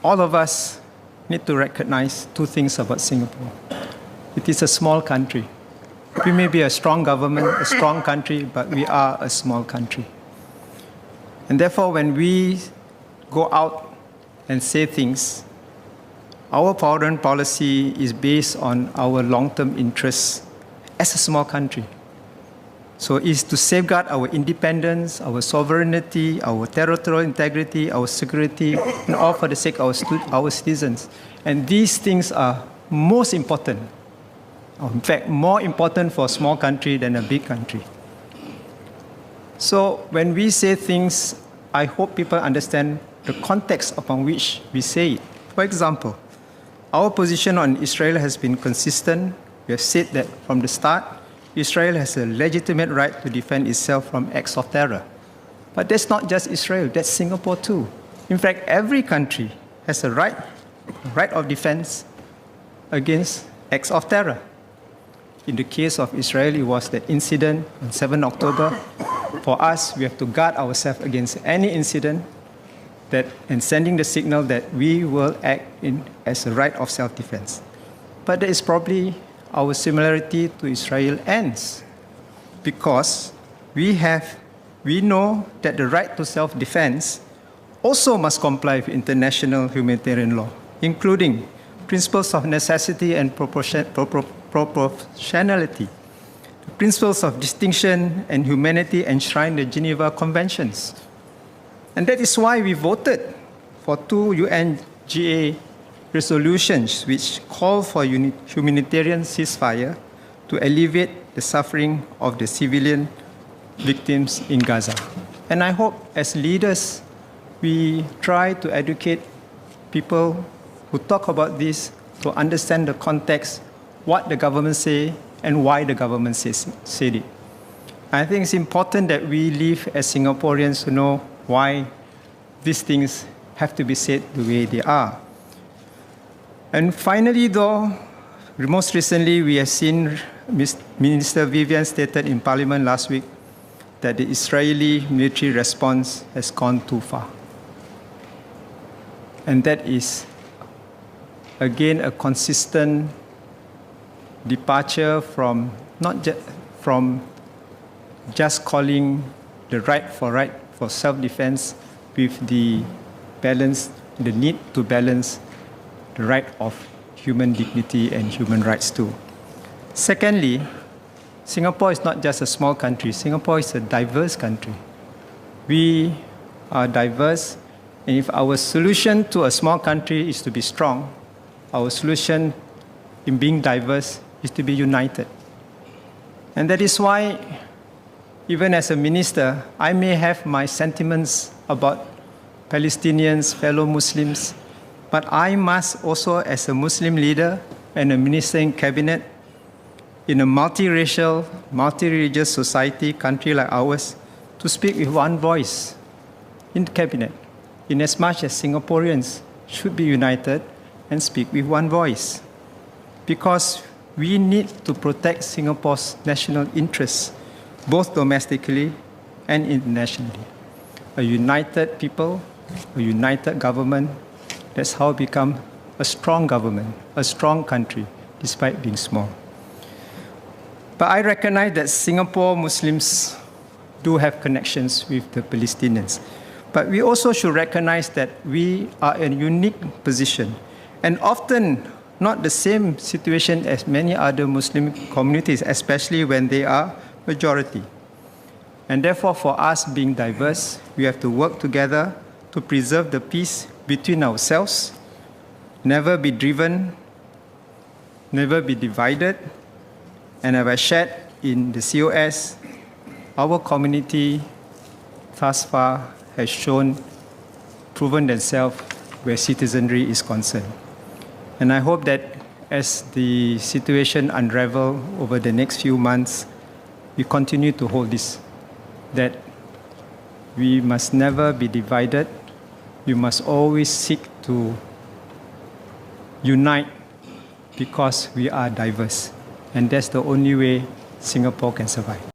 all of us need to recognize two things about Singapore. It is a small country. We may be a strong government, a strong country, but we are a small country. And therefore, when we go out and say things, our foreign policy is based on our long-term interests as a small country. So it is to safeguard our independence, our sovereignty, our territorial integrity, our security, and all for the sake of our citizens. And these things are most important. In fact, more important for a small country than a big country. So when we say things, I hope people understand the context upon which we say it. For example, our position on Israel has been consistent. We have said that from the start, Israel has a legitimate right to defend itself from acts of terror. But that's not just Israel, that's Singapore too. In fact, every country has a right of defense against acts of terror. In the case of Israel, it was the incident on 7 October. For us, we have to guard ourselves against any incident and sending the signal that we will act as a right of self-defense. But that is probably our similarity to Israel ends, because we know that the right to self-defense also must comply with international humanitarian law, including principles of necessity and proportionality, the principles of distinction and humanity enshrined in the Geneva Conventions. And that is why we voted for 2 UNGA resolutions which call for humanitarian ceasefire to alleviate the suffering of the civilian victims in Gaza. And I hope as leaders, we try to educate people who talk about this to understand the context, what the government say, and why the government said it. I think it's important that we live as Singaporeans to know why these things have to be said the way they are. And finally, though, most recently we have seen Minister Vivian stated in Parliament last week that the Israeli military response has gone too far. And that is, again, a consistent departure from just calling the right for self-defense with the need to balance the right of human dignity and human rights too. Secondly, Singapore is not just a small country. Singapore is a diverse country. We are diverse, and if our solution to a small country is to be strong, our solution in being diverse is to be united. And that is why, even as a minister, I may have my sentiments about Palestinians, fellow Muslims, but I must also, as a Muslim leader and a minister in cabinet, in a multiracial, multi-religious society, country like ours, to speak with one voice in the cabinet, in as much as Singaporeans should be united and speak with one voice. Because we need to protect Singapore's national interests, both domestically and internationally. A united people, a united government, that's how we become a strong government, a strong country, despite being small. But I recognize that Singapore Muslims do have connections with the Palestinians. But we also should recognize that we are in a unique position, and often not the same situation as many other Muslim communities, especially when they are majority. And therefore, for us being diverse, we have to work together to preserve the peace between ourselves, never be driven, never be divided. And as I shared in the COS, our community thus far has proven themselves where citizenry is concerned. And I hope that as the situation unravels over the next few months, we continue to hold this, that we must never be divided. We must always seek to unite because we are diverse. And that's the only way Singapore can survive.